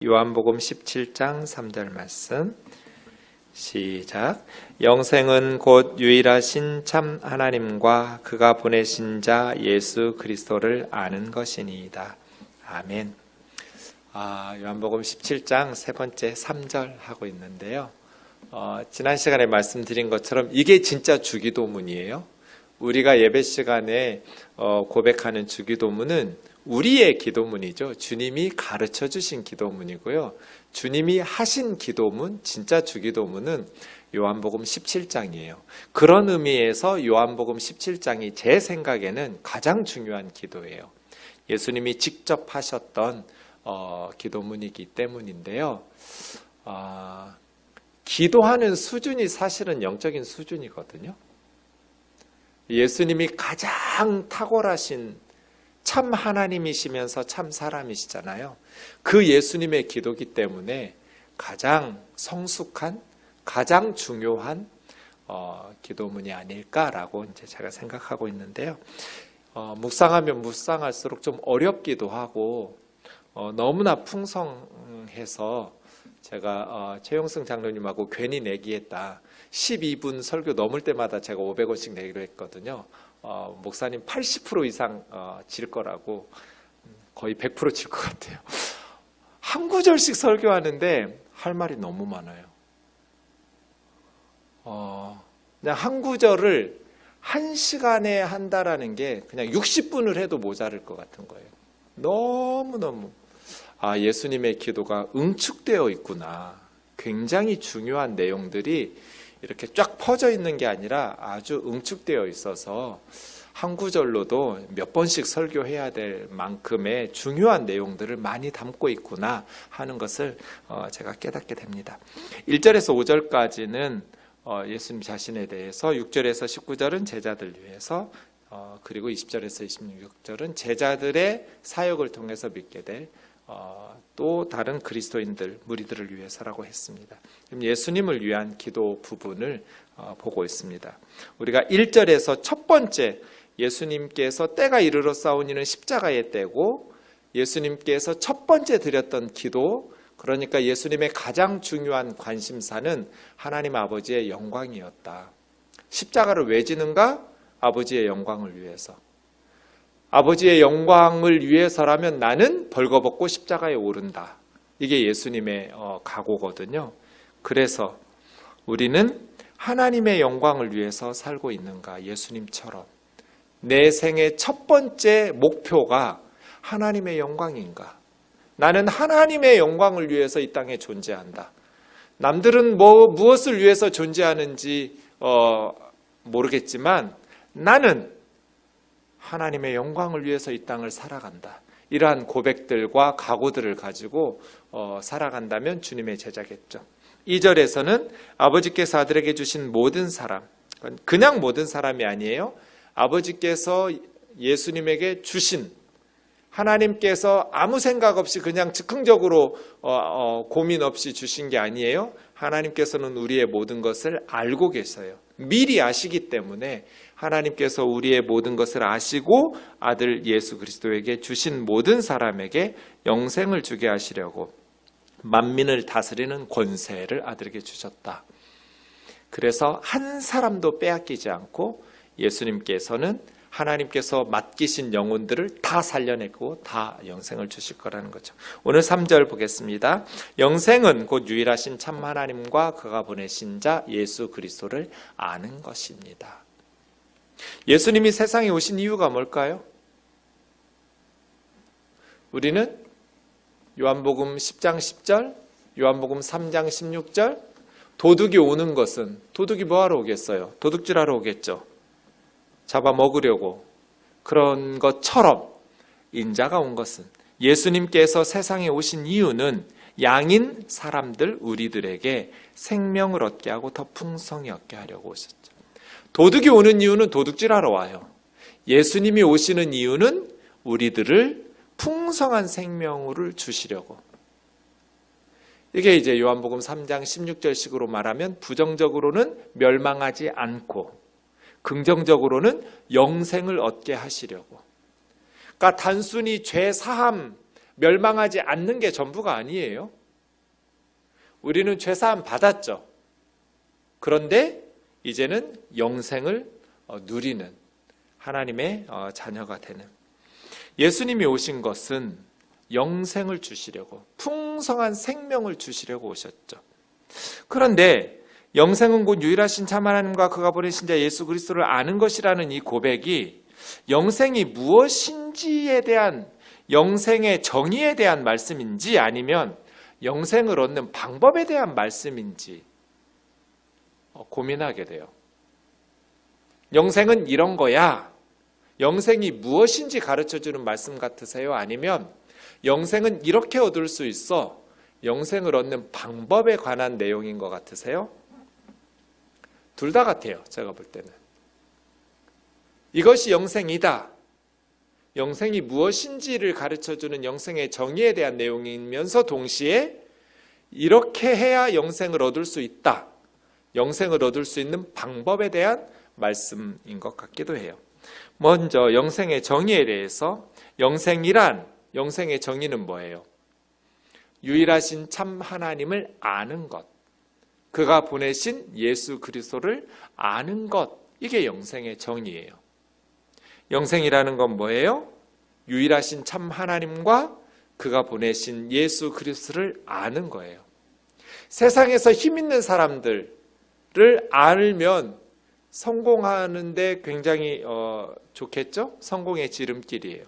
요한복음 17장 3절 말씀 시작. 영생은 곧 유일하신 참 하나님과 그가 보내신 자 예수 그리스도를 아는 것이니이다. 아멘. 요한복음 17장 세 번째 3절 하고 있는데요. 지난 시간에 말씀드린 것처럼 이게 진짜 주기도문이에요. 우리가 예배 시간에 고백하는 주기도문은 우리의 기도문이죠. 주님이 가르쳐 주신 기도문이고요. 주님이 하신 기도문, 진짜 주기도문은 요한복음 17장이에요. 그런 의미에서 요한복음 17장이 제 생각에는 가장 중요한 기도예요. 예수님이 직접 하셨던 기도문이기 때문인데요. 기도하는 수준이 사실은 영적인 수준이거든요. 예수님이 가장 탁월하신 참 하나님이시면서 참 사람이시잖아요. 그 예수님의 기도기 때문에 가장 성숙한, 가장 중요한 기도문이 아닐까라고 이제 제가 생각하고 있는데요. 묵상하면 묵상할수록 좀 어렵기도 하고 너무나 풍성해서 제가 최용승 장로님하고 괜히 내기했다. 12분 설교 넘을 때마다 제가 500원씩 내기로 했거든요. 목사님 80% 이상 질 거라고 거의 100% 질 것 같아요. 한 구절씩 설교하는데 할 말이 너무 많아요. 그냥 한 구절을 한 시간에 한다라는 게 그냥 60분을 해도 모자랄 것 같은 거예요. 너무너무 예수님의 기도가 응축되어 있구나. 굉장히 중요한 내용들이 이렇게 쫙 퍼져 있는 게 아니라 아주 응축되어 있어서 한 구절로도 몇 번씩 설교해야 될 만큼의 중요한 내용들을 많이 담고 있구나 하는 것을 제가 깨닫게 됩니다. 1절에서 5절까지는 예수님 자신에 대해서, 6절에서 19절은 제자들 위해서, 그리고 20절에서 26절은 제자들의 사역을 통해서 믿게 될 또 다른 그리스도인들, 무리들을 위해서라고 했습니다. 예수님을 위한 기도 부분을 보고 있습니다. 우리가 1절에서 첫 번째 예수님께서 때가 이르러 싸우니는 십자가의 때고, 예수님께서 첫 번째 드렸던 기도, 그러니까 예수님의 가장 중요한 관심사는 하나님 아버지의 영광이었다. 십자가를 왜 지는가? 아버지의 영광을 위해서. 아버지의 영광을 위해서라면 나는 벌거벗고 십자가에 오른다. 이게 예수님의 각오거든요. 그래서 우리는 하나님의 영광을 위해서 살고 있는가? 예수님처럼. 내 생의 첫 번째 목표가 하나님의 영광인가? 나는 하나님의 영광을 위해서 이 땅에 존재한다. 남들은 무엇을 위해서 존재하는지 모르겠지만 나는 하나님의 영광을 위해서 이 땅을 살아간다. 이러한 고백들과 각오들을 가지고 살아간다면 주님의 제자겠죠. 2절에서는 아버지께서 아들에게 주신 모든 사람, 그냥 모든 사람이 아니에요. 아버지께서 예수님에게 주신, 하나님께서 아무 생각 없이 그냥 즉흥적으로 고민 없이 주신 게 아니에요. 하나님께서는 우리의 모든 것을 알고 계세요. 미리 아시기 때문에 하나님께서 우리의 모든 것을 아시고 아들 예수 그리스도에게 주신 모든 사람에게 영생을 주게 하시려고 만민을 다스리는 권세를 아들에게 주셨다. 그래서 한 사람도 빼앗기지 않고 예수님께서는 하나님께서 맡기신 영혼들을 다 살려내고 다 영생을 주실 거라는 거죠. 오늘 3절 보겠습니다. 영생은 곧 유일하신 참 하나님과 그가 보내신 자 예수 그리스도를 아는 것입니다. 예수님이 세상에 오신 이유가 뭘까요? 우리는 요한복음 10장 10절, 요한복음 3장 16절, 도둑이 오는 것은, 도둑이 뭐하러 오겠어요? 도둑질하러 오겠죠. 잡아먹으려고. 그런 것처럼 인자가 온 것은, 예수님께서 세상에 오신 이유는 양인 사람들, 우리들에게 생명을 얻게 하고 더 풍성히 얻게 하려고 오셨죠. 도둑이 오는 이유는 도둑질하러 와요. 예수님이 오시는 이유는 우리들을 풍성한 생명을 주시려고. 이게 이제 요한복음 3장 16절식으로 말하면 부정적으로는 멸망하지 않고 긍정적으로는 영생을 얻게 하시려고. 그러니까 단순히 죄 사함 멸망하지 않는 게 전부가 아니에요. 우리는 죄사함 받았죠. 그런데 이제는 영생을 누리는 하나님의 자녀가 되는, 예수님이 오신 것은 영생을 주시려고, 풍성한 생명을 주시려고 오셨죠. 그런데 영생은 곧 유일하신 참 하나님과 그가 보내신 자 예수 그리스도를 아는 것이라는 이 고백이 영생이 무엇인지에 대한, 영생의 정의에 대한 말씀인지 아니면 영생을 얻는 방법에 대한 말씀인지 고민하게 돼요. 영생은 이런 거야, 영생이 무엇인지 가르쳐주는 말씀 같으세요? 아니면 영생은 이렇게 얻을 수 있어, 영생을 얻는 방법에 관한 내용인 것 같으세요? 둘 다 같아요. 제가 볼 때는 이것이 영생이다, 영생이 무엇인지를 가르쳐주는 영생의 정의에 대한 내용이면서 동시에 이렇게 해야 영생을 얻을 수 있다, 영생을 얻을 수 있는 방법에 대한 말씀인 것 같기도 해요. 먼저 영생의 정의에 대해서, 영생의 정의는 뭐예요? 유일하신 참 하나님을 아는 것, 그가 보내신 예수 그리스도를 아는 것, 이게 영생의 정의예요. 영생이라는 건 뭐예요? 유일하신 참 하나님과 그가 보내신 예수 그리스도를 아는 거예요. 세상에서 힘 있는 사람들을 알면 성공하는데 굉장히 좋겠죠? 성공의 지름길이에요.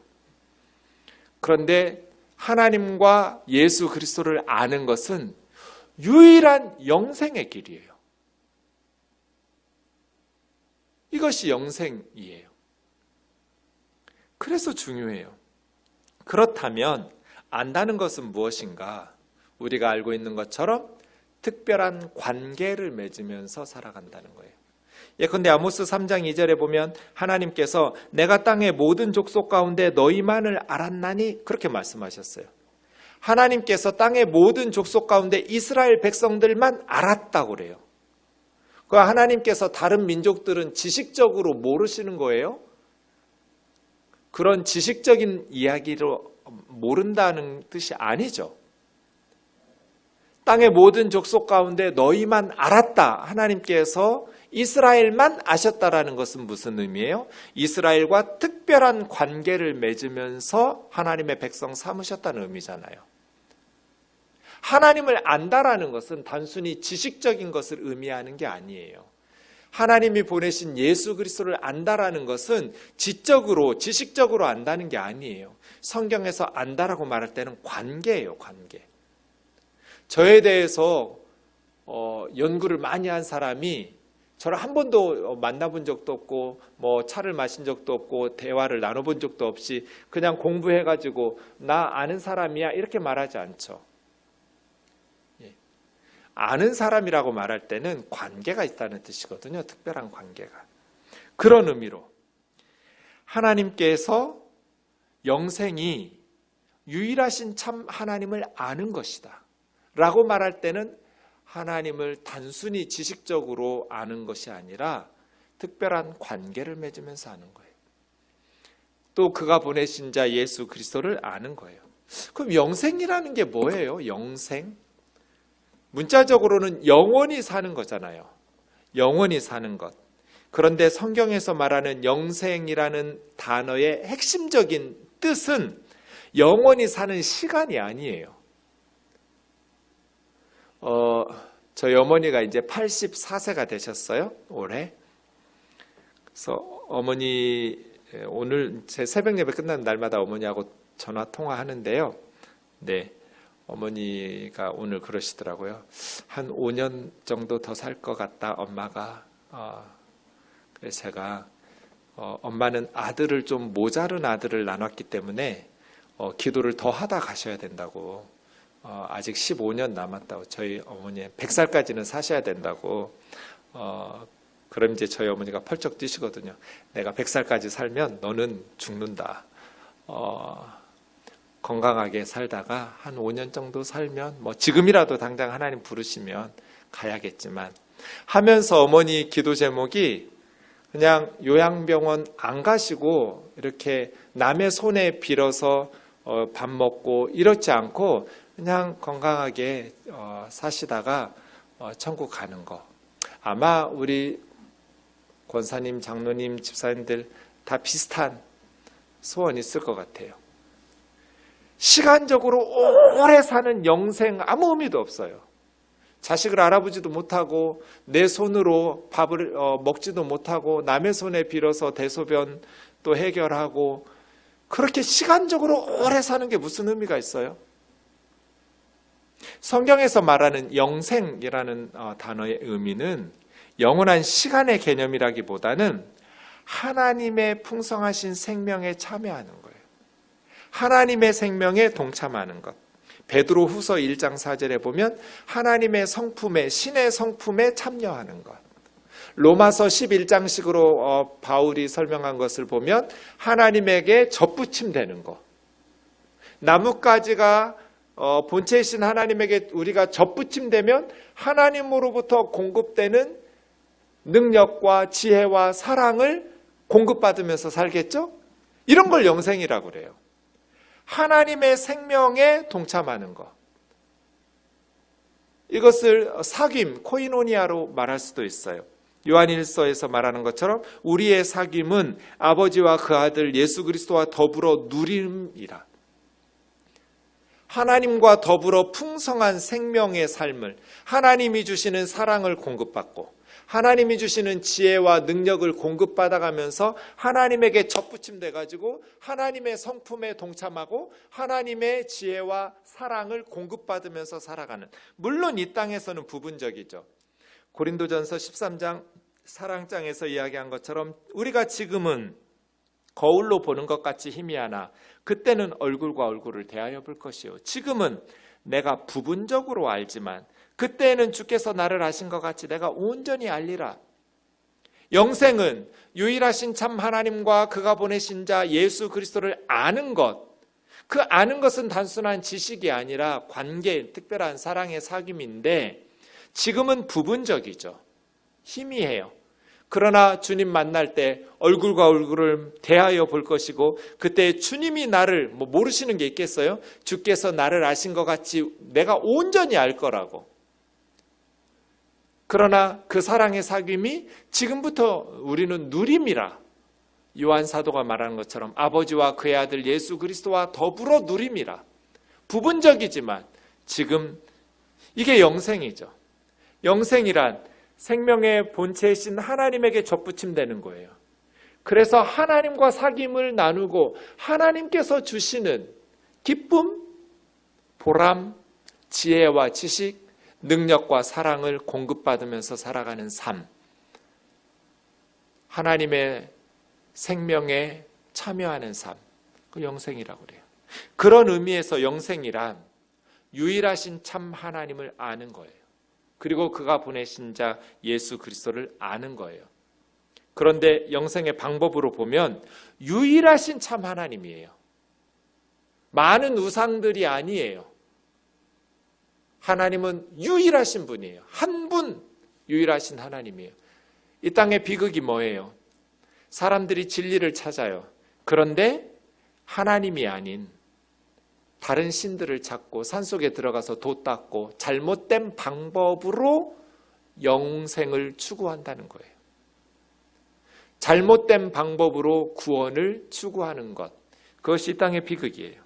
그런데 하나님과 예수 그리스도를 아는 것은 유일한 영생의 길이에요. 이것이 영생이에요. 그래서 중요해요. 그렇다면 안다는 것은 무엇인가? 우리가 알고 있는 것처럼 특별한 관계를 맺으면서 살아간다는 거예요. 예컨대 아모스 3장 2절에 보면 하나님께서 내가 땅의 모든 족속 가운데 너희만을 알았나니, 그렇게 말씀하셨어요. 하나님께서 땅의 모든 족속 가운데 이스라엘 백성들만 알았다고 그래요. 하나님께서 다른 민족들은 지식적으로 모르시는 거예요? 그런 지식적인 이야기로 모른다는 뜻이 아니죠. 땅의 모든 족속 가운데 너희만 알았다, 하나님께서 이스라엘만 아셨다라는 것은 무슨 의미예요? 이스라엘과 특별한 관계를 맺으면서 하나님의 백성 삼으셨다는 의미잖아요. 하나님을 안다라는 것은 단순히 지식적인 것을 의미하는 게 아니에요. 하나님이 보내신 예수 그리스도를 안다라는 것은 지식적으로 안다는 게 아니에요. 성경에서 안다라고 말할 때는 관계예요, 관계. 저에 대해서 연구를 많이 한 사람이 저를 한 번도 만나본 적도 없고 차를 마신 적도 없고 대화를 나눠본 적도 없이 그냥 공부해가지고 나 아는 사람이야 이렇게 말하지 않죠. 아는 사람이라고 말할 때는 관계가 있다는 뜻이거든요. 특별한 관계가. 그런 의미로 하나님께서 영생이 유일하신 참 하나님을 아는 것이다 라고 말할 때는 하나님을 단순히 지식적으로 아는 것이 아니라 특별한 관계를 맺으면서 아는 거예요. 또 그가 보내신 자 예수 그리스도를 아는 거예요. 그럼 영생이라는 게 뭐예요? 영생? 문자적으로는 영원히 사는 거잖아요. 영원히 사는 것. 그런데 성경에서 말하는 영생이라는 단어의 핵심적인 뜻은 영원히 사는 시간이 아니에요. 저희 어머니가 이제 84세가 되셨어요, 올해. 그래서 어머니, 오늘 제 새벽 예배 끝나는 날마다 어머니하고 전화 통화하는데요. 네. 어머니가 오늘 그러시더라고요. 한 5년 정도 더 살 것 같다, 엄마가. 그래서 제가 엄마는 아들을 좀 모자른 아들을 낳았기 때문에 기도를 더 하다 가셔야 된다고. 아직 15년 남았다고. 저희 어머니 100살까지는 사셔야 된다고. 그럼 이제 저희 어머니가 펄쩍 뛰시거든요. 내가 100살까지 살면 너는 죽는다. 건강하게 살다가 한 5년 정도 살면 지금이라도 당장 하나님 부르시면 가야겠지만 하면서 어머니 기도 제목이 그냥 요양병원 안 가시고 이렇게 남의 손에 빌어서 밥 먹고 이렇지 않고 그냥 건강하게 사시다가 천국 가는 거. 아마 우리 권사님, 장로님, 집사님들 다 비슷한 소원이 있을 것 같아요. 시간적으로 오래 사는 영생 아무 의미도 없어요. 자식을 알아보지도 못하고 내 손으로 밥을 먹지도 못하고 남의 손에 빌어서 대소변 또 해결하고 그렇게 시간적으로 오래 사는 게 무슨 의미가 있어요? 성경에서 말하는 영생이라는 단어의 의미는 영원한 시간의 개념이라기보다는 하나님의 풍성하신 생명에 참여하는 거예요. 하나님의 생명에 동참하는 것. 베드로 후서 1장 4절에 보면 하나님의 성품에, 신의 성품에 참여하는 것. 로마서 11장식으로 바울이 설명한 것을 보면 하나님에게 접붙임되는 것. 나뭇가지가 본체이신 하나님에게 우리가 접붙임되면 하나님으로부터 공급되는 능력과 지혜와 사랑을 공급받으면서 살겠죠? 이런 걸 영생이라고 그래요. 하나님의 생명에 동참하는 것. 이것을 사귐, 코이노니아로 말할 수도 있어요. 요한일서에서 말하는 것처럼 우리의 사귐은 아버지와 그 아들 예수 그리스도와 더불어 누림이라. 하나님과 더불어 풍성한 생명의 삶을, 하나님이 주시는 사랑을 공급받고 하나님이 주시는 지혜와 능력을 공급받아가면서 하나님에게 접붙임돼 가지고 하나님의 성품에 동참하고 하나님의 지혜와 사랑을 공급받으면서 살아가는, 물론 이 땅에서는 부분적이죠. 고린도전서 13장 사랑장에서 이야기한 것처럼 우리가 지금은 거울로 보는 것 같이 희미하나 그때는 얼굴과 얼굴을 대하여 볼 것이요. 지금은 내가 부분적으로 알지만 그때는 주께서 나를 아신 것 같이 내가 온전히 알리라. 영생은 유일하신 참 하나님과 그가 보내신 자 예수 그리스도를 아는 것. 그 아는 것은 단순한 지식이 아니라 관계, 특별한 사랑의 사귐인데 지금은 부분적이죠. 희미해요. 그러나 주님 만날 때 얼굴과 얼굴을 대하여 볼 것이고 그때 주님이 나를 모르시는 게 있겠어요? 주께서 나를 아신 것 같이 내가 온전히 알 거라고. 그러나 그 사랑의 사귐이 지금부터 우리는 누림이라. 요한 사도가 말하는 것처럼 아버지와 그의 아들 예수 그리스도와 더불어 누림이라. 부분적이지만 지금 이게 영생이죠. 영생이란 생명의 본체이신 하나님에게 접붙임되는 거예요. 그래서 하나님과 사귐을 나누고 하나님께서 주시는 기쁨, 보람, 지혜와 지식, 능력과 사랑을 공급받으면서 살아가는 삶. 하나님의 생명에 참여하는 삶. 그 영생이라고 그래요. 그런 의미에서 영생이란 유일하신 참 하나님을 아는 거예요. 그리고 그가 보내신 자 예수 그리스도를 아는 거예요. 그런데 영생의 방법으로 보면 유일하신 참 하나님이에요. 많은 우상들이 아니에요. 하나님은 유일하신 분이에요. 한 분 유일하신 하나님이에요. 이 땅의 비극이 뭐예요? 사람들이 진리를 찾아요. 그런데 하나님이 아닌 다른 신들을 찾고 산속에 들어가서 돛 닦고 잘못된 방법으로 영생을 추구한다는 거예요. 잘못된 방법으로 구원을 추구하는 것. 그것이 이 땅의 비극이에요.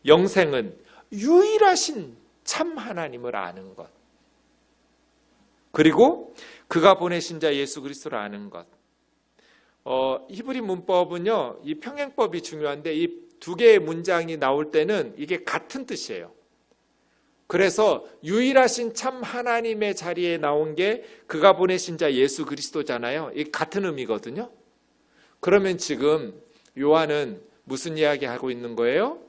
영생은 유일하신 참 하나님을 아는 것. 그리고 그가 보내신 자 예수 그리스도를 아는 것. 히브리 문법은요, 이 평행법이 중요한데 이 두 개의 문장이 나올 때는 이게 같은 뜻이에요. 그래서 유일하신 참 하나님의 자리에 나온 게 그가 보내신 자 예수 그리스도잖아요. 이게 같은 의미거든요. 그러면 지금 요한은 무슨 이야기 하고 있는 거예요?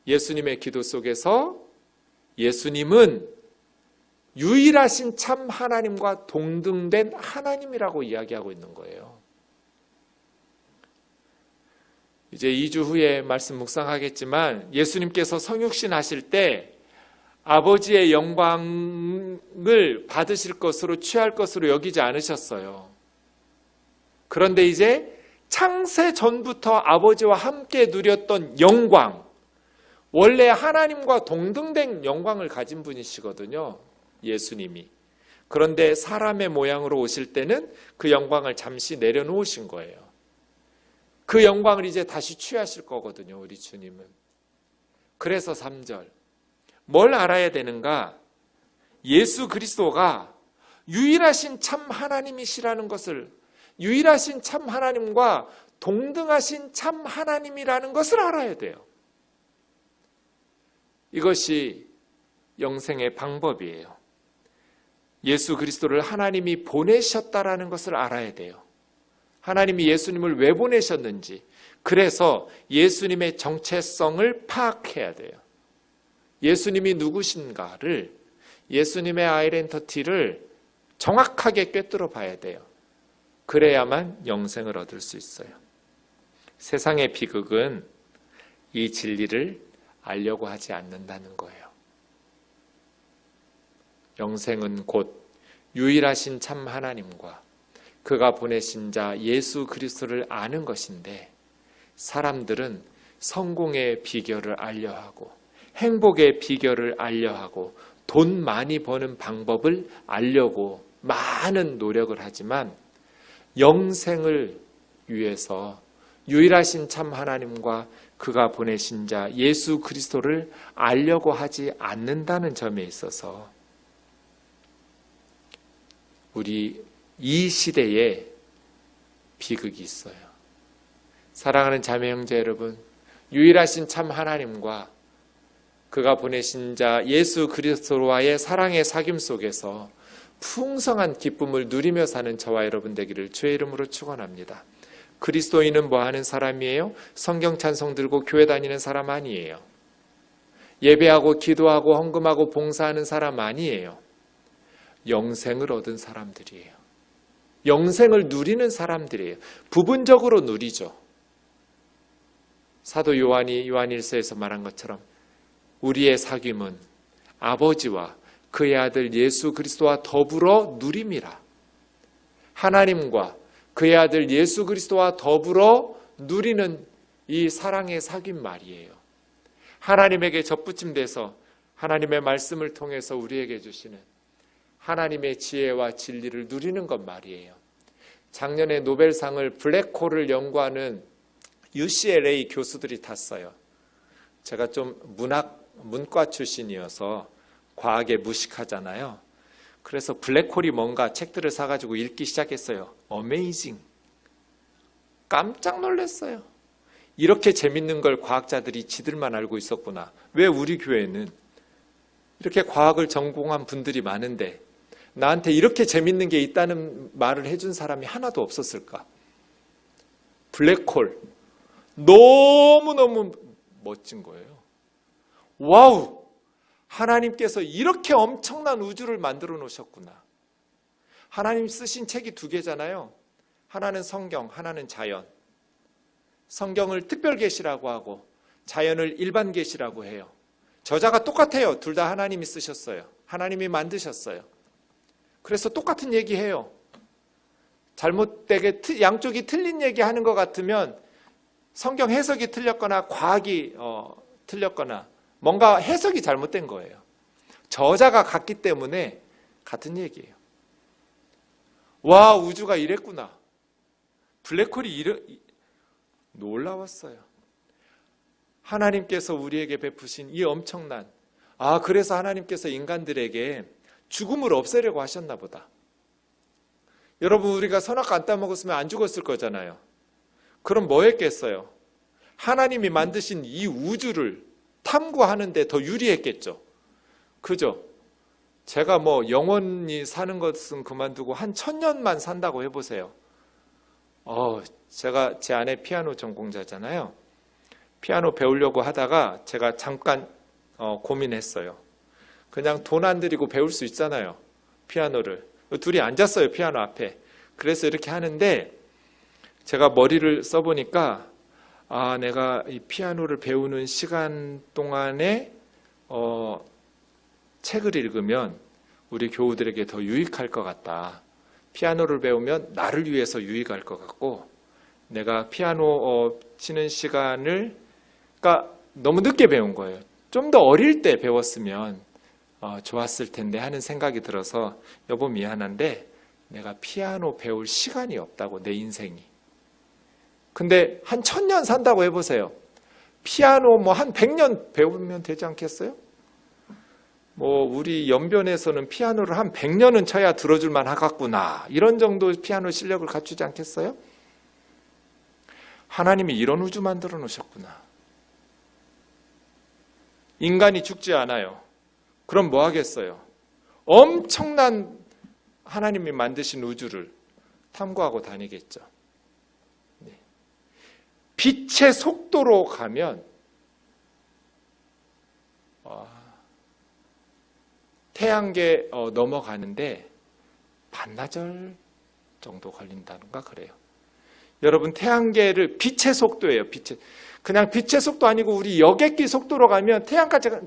예수님의 기도 속에서 예수님은 유일하신 참 하나님과 동등된 하나님이라고 이야기하고 있는 거예요. 이제 2주 후에 말씀 묵상하겠지만 예수님께서 성육신 하실 때 아버지의 영광을 받으실 것으로 취할 것으로 여기지 않으셨어요. 그런데 이제 창세 전부터 아버지와 함께 누렸던 영광, 원래 하나님과 동등된 영광을 가진 분이시거든요, 예수님이. 그런데 사람의 모양으로 오실 때는 그 영광을 잠시 내려놓으신 거예요. 그 영광을 이제 다시 취하실 거거든요, 우리 주님은. 그래서 3절, 뭘 알아야 되는가? 예수 그리스도가 유일하신 참 하나님이시라는 것을, 유일하신 참 하나님과 동등하신 참 하나님이라는 것을 알아야 돼요. 이것이 영생의 방법이에요. 예수 그리스도를 하나님이 보내셨다라는 것을 알아야 돼요. 하나님이 예수님을 왜 보내셨는지, 그래서 예수님의 정체성을 파악해야 돼요. 예수님이 누구신가를, 예수님의 아이덴티티를 정확하게 꿰뚫어 봐야 돼요. 그래야만 영생을 얻을 수 있어요. 세상의 비극은 이 진리를 알려고 하지 않는다는 거예요. 영생은 곧 유일하신 참 하나님과 그가 보내신 자 예수 그리스도를 아는 것인데, 사람들은 성공의 비결을 알려하고 행복의 비결을 알려하고 돈 많이 버는 방법을 알려고 많은 노력을 하지만, 영생을 위해서 유일하신 참 하나님과 그가 보내신 자 예수 그리스도를 알려고 하지 않는다는 점에 있어서 우리 이 시대에 비극이 있어요. 사랑하는 자매 형제 여러분, 유일하신 참 하나님과 그가 보내신 자 예수 그리스도와의 사랑의 사귐 속에서 풍성한 기쁨을 누리며 사는 저와 여러분 되기를 주의 이름으로 축원합니다. 그리스도인은 뭐 하는 사람이에요? 성경 찬송 들고 교회 다니는 사람 아니에요. 예배하고 기도하고 헌금하고 봉사하는 사람 아니에요. 영생을 얻은 사람들이에요. 영생을 누리는 사람들이에요. 부분적으로 누리죠. 사도 요한이 요한일서에서 말한 것처럼 우리의 사귐은 아버지와 그의 아들 예수 그리스도와 더불어 누림이라. 하나님과 그의 아들 예수 그리스도와 더불어 누리는 이 사랑의 사귐 말이에요. 하나님에게 접붙임돼서 하나님의 말씀을 통해서 우리에게 주시는 하나님의 지혜와 진리를 누리는 것 말이에요. 작년에 노벨상을 블랙홀을 연구하는 UCLA 교수들이 탔어요. 제가 좀 문과 출신이어서 과학에 무식하잖아요. 그래서 블랙홀이 뭔가 책들을 사가지고 읽기 시작했어요. 어메이징. 깜짝 놀랐어요. 이렇게 재밌는 걸 과학자들이 지들만 알고 있었구나. 왜 우리 교회는 이렇게 과학을 전공한 분들이 많은데 나한테 이렇게 재밌는 게 있다는 말을 해준 사람이 하나도 없었을까? 블랙홀. 너무너무 멋진 거예요. 와우! 하나님께서 이렇게 엄청난 우주를 만들어 놓으셨구나. 하나님 쓰신 책이 2개잖아요. 하나는 성경, 하나는 자연. 성경을 특별 계시라고 하고 자연을 일반 계시라고 해요. 저자가 똑같아요. 둘 다 하나님이 쓰셨어요. 하나님이 만드셨어요. 그래서 똑같은 얘기해요. 잘못되게 양쪽이 틀린 얘기하는 것 같으면 성경 해석이 틀렸거나 과학이 틀렸거나 뭔가 해석이 잘못된 거예요. 저자가 같기 때문에 같은 얘기예요. 와, 우주가 이랬구나. 블랙홀이 놀라웠어요. 하나님께서 우리에게 베푸신 이 엄청난, 그래서 하나님께서 인간들에게 죽음을 없애려고 하셨나 보다. 여러분, 우리가 선악 안 따먹었으면 안 죽었을 거잖아요. 그럼 뭐 했겠어요? 하나님이 만드신 이 우주를 탐구하는데 더 유리했겠죠. 그죠? 제가 영원히 사는 것은 그만두고 한 1000년만 산다고 해보세요. 제가 제 아내 피아노 전공자잖아요. 피아노 배우려고 하다가 제가 잠깐 고민했어요. 그냥 돈 안 들이고 배울 수 있잖아요. 피아노를. 둘이 앉았어요. 피아노 앞에. 그래서 이렇게 하는데 제가 머리를 써보니까 내가 이 피아노를 배우는 시간 동안에 책을 읽으면 우리 교우들에게 더 유익할 것 같다. 피아노를 배우면 나를 위해서 유익할 것 같고 내가 피아노 치는 시간을 그러니까 너무 늦게 배운 거예요. 좀 더 어릴 때 배웠으면 좋았을 텐데 하는 생각이 들어서 여보 미안한데 내가 피아노 배울 시간이 없다고 내 인생이. 근데 한 1000년 산다고 해보세요. 피아노 뭐 한 100년 배우면 되지 않겠어요? 뭐 우리 연변에서는 피아노를 한 100년은 쳐야 들어줄만 하겠구나. 이런 정도 피아노 실력을 갖추지 않겠어요? 하나님이 이런 우주 만들어 놓으셨구나. 인간이 죽지 않아요. 그럼 뭐 하겠어요? 엄청난 하나님이 만드신 우주를 탐구하고 다니겠죠. 빛의 속도로 가면 태양계 넘어가는데 반나절 정도 걸린다는가 그래요. 여러분 태양계를 빛의 속도예요. 그냥 빛의 속도 아니고 우리 여객기 속도로 가면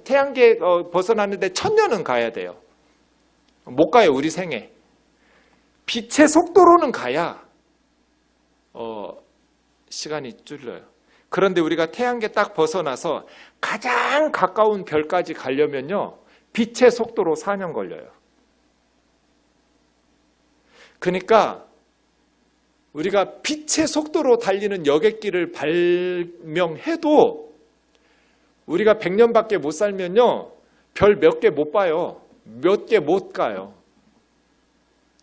태양계 벗어나는데 1000년은 가야 돼요. 못 가요. 우리 생애. 빛의 속도로는 가야 시간이 줄여요. 그런데 우리가 태양계 딱 벗어나서 가장 가까운 별까지 가려면요. 빛의 속도로 4년 걸려요. 그러니까 우리가 빛의 속도로 달리는 여객기를 발명해도 우리가 100년밖에 못 살면요. 별 몇 개 못 봐요. 몇 개 못 가요.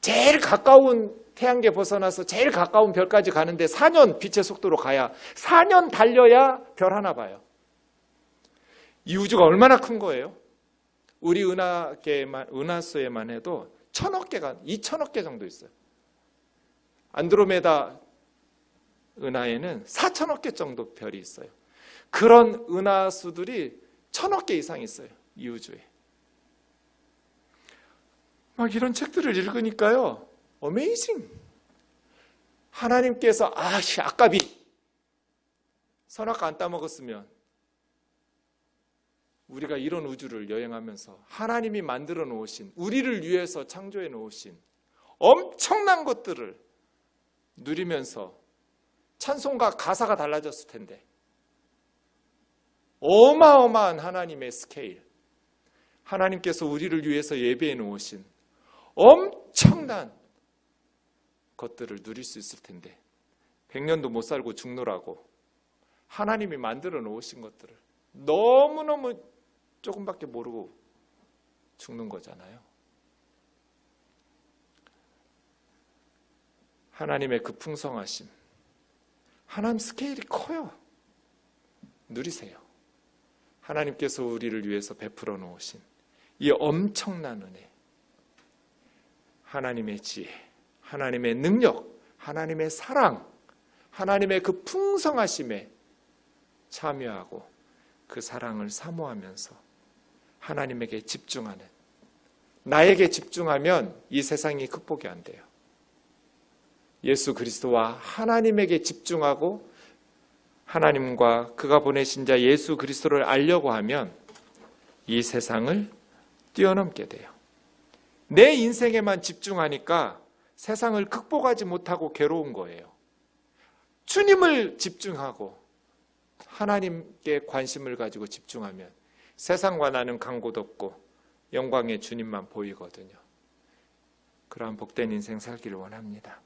제일 가까운 태양계 벗어나서 제일 가까운 별까지 가는데 4년 빛의 속도로 가야 4년 달려야 별 하나 봐요. 이 우주가 얼마나 큰 거예요? 우리 은하수에만 해도 1000억 개가 2000억 개 정도 있어요. 안드로메다 은하에는 4000억 개 정도 별이 있어요. 그런 은하수들이 1000억 개 이상 있어요. 이 우주에. 막 이런 책들을 읽으니까요. 어메이징. 하나님께서 아깝이 선악과 안 따먹었으면 우리가 이런 우주를 여행하면서 하나님이 만들어 놓으신 우리를 위해서 창조해 놓으신 엄청난 것들을 누리면서 찬송가 가사가 달라졌을 텐데 어마어마한 하나님의 스케일, 하나님께서 우리를 위해서 예배해 놓으신 엄청난 것들을 누릴 수 있을 텐데 100년도 못 살고 죽노라고 하나님이 만들어 놓으신 것들을 너무너무 조금밖에 모르고 죽는 거잖아요. 하나님의 그 풍성하심, 하나님 스케일이 커요. 누리세요. 하나님께서 우리를 위해서 베풀어 놓으신 이 엄청난 은혜, 하나님의 지혜, 하나님의 능력, 하나님의 사랑, 하나님의 그 풍성하심에 참여하고 그 사랑을 사모하면서 하나님에게 집중하는, 나에게 집중하면 이 세상이 극복이 안 돼요. 예수 그리스도와 하나님에게 집중하고 하나님과 그가 보내신 자 예수 그리스도를 알려고 하면 이 세상을 뛰어넘게 돼요. 내 인생에만 집중하니까 세상을 극복하지 못하고 괴로운 거예요. 주님을 집중하고 하나님께 관심을 가지고 집중하면 세상과 나는 간곳 없고 영광의 주님만 보이거든요. 그러한 복된 인생 살기를 원합니다.